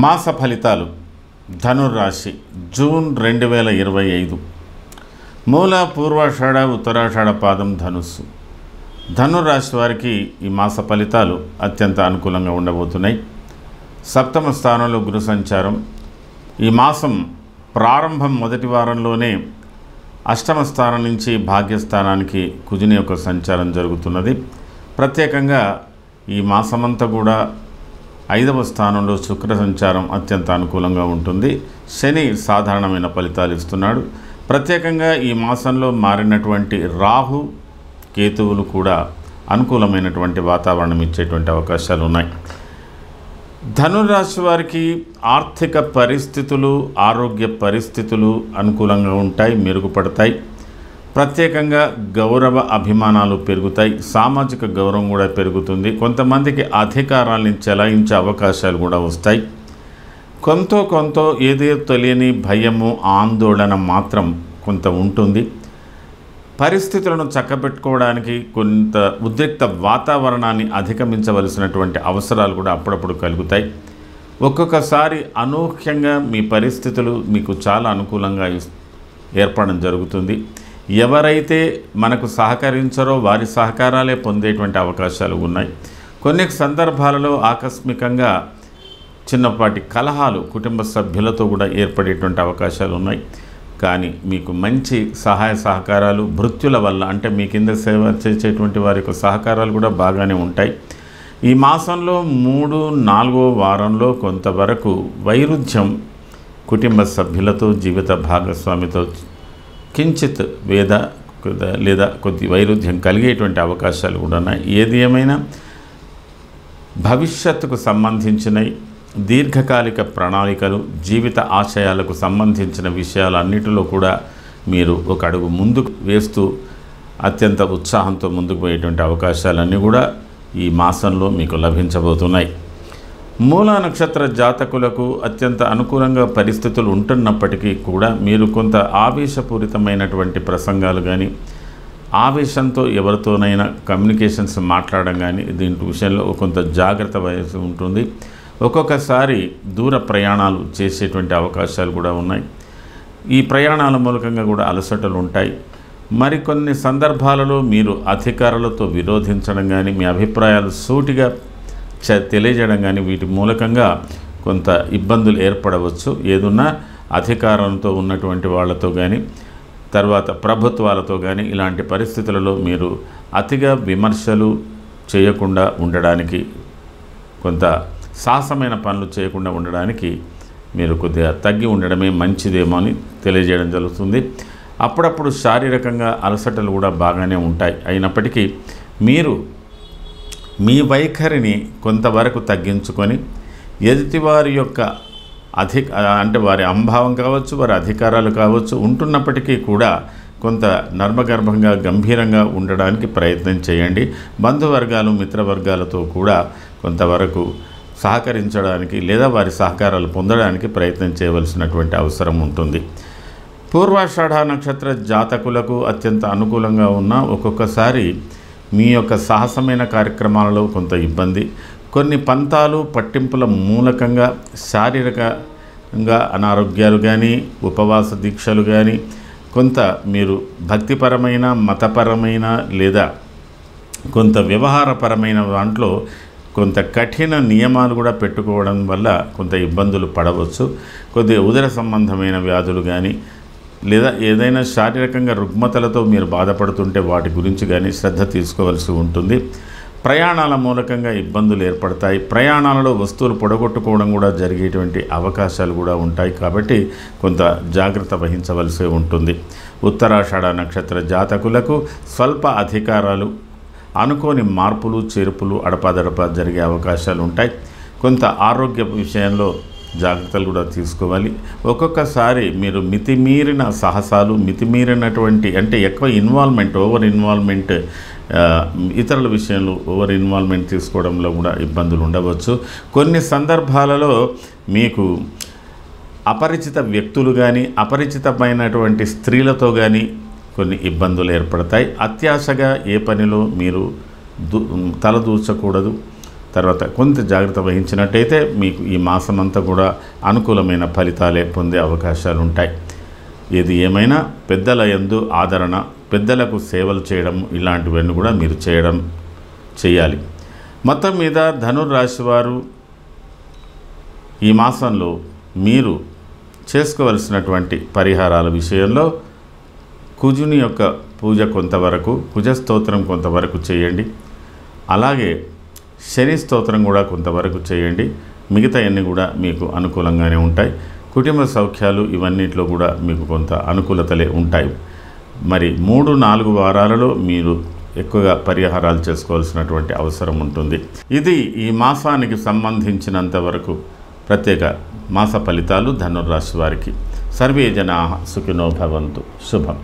మాస ఫలితాలు ధనుర్రాశి జూన్ 2025 మూల పూర్వాషాఢ ఉత్తరాషాఢ పాదం ధనుస్సు. ధనుర్రాశి వారికి ఈ మాస ఫలితాలు అత్యంత అనుకూలంగా ఉండబోతున్నాయి. సప్తమ స్థానంలో గురు సంచారం. ఈ మాసం ప్రారంభం మొదటి వారంలోనే అష్టమ స్థానం నుంచి భాగ్యస్థానానికి కుజుని యొక్క సంచారం జరుగుతున్నది. ప్రత్యేకంగా ఈ మాసమంతా కూడా 5వ స్థానంలో శుక్ర సంచారం అత్యంత అనుకూలంగా ఉంటుంది. శని సాధారణమైన ఫలితాలు ఇస్తున్నాడు. ప్రత్యేకంగా ఈ మాసంలో మారినటువంటి రాహు కేతువులు కూడా అనుకూలమైనటువంటి వాతావరణం ఇచ్చేటువంటి అవకాశాలు ఉన్నాయి. ధనుర్రాశి వారికి ఆర్థిక పరిస్థితులు, ఆరోగ్య పరిస్థితులు అనుకూలంగా ఉంటాయి, మెరుగుపడతాయి. ప్రత్యేకంగా గౌరవ అభిమానాలు పెరుగుతాయి. సామాజిక గౌరవం కూడా పెరుగుతుంది. కొంతమందికి అధికారాన్ని చెలాయించే అవకాశాలు కూడా వస్తాయి. కొంత ఏదో తెలియని భయము, ఆందోళన మాత్రం కొంత ఉంటుంది. పరిస్థితులను చక్కబెట్టుకోవడానికి కొంత ఉద్రిక్త వాతావరణాన్ని అధిగమించవలసినటువంటి అవసరాలు కూడా అప్పుడప్పుడు కలుగుతాయి. ఒక్కొక్కసారి అనూహ్యంగా మీ పరిస్థితులు మీకు చాలా అనుకూలంగా ఏర్పడడం జరుగుతుంది. ఎవరైతే మనకు సహకరించారో వారి సహకారాలే పొందేటువంటి అవకాశాలు ఉన్నాయి. కొన్ని సందర్భాలలో ఆకస్మికంగా చిన్నపాటి కలహాలు కుటుంబ సభ్యులతో కూడా ఏర్పడేటువంటి అవకాశాలు ఉన్నాయి. కానీ మీకు మంచి సహాయ సహకారాలు భృత్యుల వల్ల, అంటే మీ కింద సేవ చేసేటువంటి వారి యొక్క సహకారాలు కూడా బాగానే ఉంటాయి. ఈ మాసంలో 3-4వ వారంలో కొంతవరకు వైరుధ్యం కుటుంబ సభ్యులతో, జీవిత భాగస్వామితో కించిత్ లేదా కొద్ది వైరుధ్యం కలిగేటువంటి అవకాశాలు కూడా ఉన్నాయి. ఏది ఏమైనా భవిష్యత్తుకు సంబంధించినవి, దీర్ఘకాలిక ప్రణాళికలు, జీవిత ఆశయాలకు సంబంధించిన విషయాలన్నిటిలో కూడా మీరు ఒక అడుగు ముందుకు వేస్తూ అత్యంత ఉత్సాహంతో ముందుకు పోయేటువంటి అవకాశాలన్నీ కూడా ఈ మాసంలో మీకు లభించబోతున్నాయి. మూల నక్షత్ర జాతకులకు అత్యంత అనుకూలంగా పరిస్థితులు ఉంటున్నప్పటికీ కూడా మీరు కొంత ఆవేశపూరితమైనటువంటి ప్రసంగాలు కానీ, ఆవేశంతో ఎవరితోనైనా కమ్యూనికేషన్స్ మాట్లాడడం కానీ, దీంట్ విషయంలో కొంత జాగ్రత్త వహించి ఉంటుంది. ఒక్కొక్కసారి దూర ప్రయాణాలు చేసేటువంటి అవకాశాలు కూడా ఉన్నాయి. ఈ ప్రయాణాల మూలకంగా కూడా అలసటలు ఉంటాయి. మరికొన్ని సందర్భాలలో మీరు అధికారులతో విరోధించడం కానీ, మీ అభిప్రాయాలు సూటిగా తెలియజేయడం కానీ, వీటి మూలకంగా కొంత ఇబ్బందులు ఏర్పడవచ్చు. ఏదున్నా అధికారంతో ఉన్నటువంటి వాళ్ళతో కానీ, తర్వాత ప్రభుత్వాలతో కానీ, ఇలాంటి పరిస్థితులలో మీరు అతిగా విమర్శలు చేయకుండా ఉండడానికి, కొంత సాహసమైన పనులు చేయకుండా ఉండడానికి మీరు కొద్దిగా తగ్గి ఉండడమే మంచిదేమో అని తెలియజేయడం జరుగుతుంది. అప్పుడప్పుడు శారీరకంగా అలసటలు కూడా బాగానే ఉంటాయి. అయినప్పటికీ మీరు మీ వైఖరిని కొంతవరకు తగ్గించుకొని ఎదుటివారి యొక్క అంటే వారి అంభావం కావచ్చు, వారి అధికారాలు కావచ్చు ఉంటున్నప్పటికీ కూడా కొంత నర్మగర్భంగా, గంభీరంగా ఉండడానికి ప్రయత్నం చేయండి. బంధువర్గాలు, మిత్రవర్గాలతో కూడా కొంతవరకు సహకరించడానికి లేదా వారి సహకారాలు పొందడానికి ప్రయత్నం చేయవలసినటువంటి అవసరం ఉంటుంది. పూర్వాషాఢ నక్షత్ర జాతకులకు అత్యంత అనుకూలంగా ఉన్న ఒక్కొక్కసారి మీ యొక్క సాహసమైన కార్యక్రమాలలో కొంత ఇబ్బంది, కొన్ని పంతాలు పట్టింపుల మూలకంగా శారీరకంగా అనారోగ్యాలు కానీ, ఉపవాస దీక్షలు కానీ, కొంత మీరు భక్తిపరమైన, మతపరమైన లేదా కొంత వ్యవహారపరమైన దాంట్లో కొంత కఠిన నియమాలు కూడా పెట్టుకోవడం వల్ల కొంత ఇబ్బందులు పడవచ్చు. కొద్దిగా ఉదర సంబంధమైన వ్యాధులు కానీ, లేదా ఏదైనా శారీరకంగా రుగ్మతలతో మీరు బాధపడుతుంటే వాటి గురించి కానీ శ్రద్ధ తీసుకోవాల్సి ఉంటుంది. ప్రయాణాల మూలకంగా ఇబ్బందులు ఏర్పడతాయి. ప్రయాణాలలో వస్తువులు పొడగొట్టుకోవడం కూడా జరిగేటువంటి అవకాశాలు కూడా ఉంటాయి. కాబట్టి కొంత జాగ్రత్త వహించవలసి ఉంటుంది. ఉత్తరాషాఢ నక్షత్ర జాతకులకు స్వల్ప అధికారాలు, అనుకోని మార్పులు, చేర్పులు అడపాదడపా జరిగే అవకాశాలు ఉంటాయి. కొంత ఆరోగ్య విషయంలో జాగ్రత్తలు కూడా తీసుకోవాలి. ఒక్కొక్కసారి మీరు మితిమీరిన సాహసాలు, మితిమీరినటువంటి అంటే ఎక్కువ ఓవర్ ఇన్వాల్వ్మెంట్, ఇతరుల విషయంలో ఓవర్ ఇన్వాల్వ్మెంట్ తీసుకోవడంలో కూడా ఇబ్బందులు ఉండవచ్చు. కొన్ని సందర్భాలలో మీకు అపరిచిత వ్యక్తులు కానీ, అపరిచితమైనటువంటి స్త్రీలతో కానీ కొన్ని ఇబ్బందులు ఏర్పడతాయి. అత్యాశగా ఏ పనిలో మీరు తలదూర్చకూడదు. తర్వాత కొంత జాగ్రత్త వహించినట్టయితే మీకు ఈ మాసమంతా కూడా అనుకూలమైన ఫలితాలే పొందే అవకాశాలు ఉంటాయి. ఏది ఏమైనా పెద్దల యందు ఆదరణ, పెద్దలకు సేవలు చేయడం ఇలాంటివన్నీ కూడా మీరు చేయాలి. మొత్తం మీద ధనుర్రాశి వారు ఈ మాసంలో మీరు చేసుకోవలసినటువంటి పరిహారాల విషయంలో కుజుని యొక్క పూజ కొంతవరకు, కుజ స్తోత్రం కొంతవరకు చేయండి. అలాగే శని స్తోత్రం కూడా కొంతవరకు చేయండి. మిగతా అన్నీ కూడా మీకు అనుకూలంగానే ఉంటాయి. కుటుంబ సౌఖ్యాలు ఇవన్నిట్లో కూడా మీకు కొంత అనుకూలతలే ఉంటాయి. మరి 3-4 వారాలలో మీరు ఎక్కువగా పరిహారాలు చేసుకోవాల్సినటువంటి అవసరం ఉంటుంది. ఇది ఈ మాసానికి సంబంధించినంత వరకు ప్రత్యేక మాస ఫలితాలు ధనుర్రాశి వారికి. సర్వే జనాః సుఖినో భవంతు. శుభం.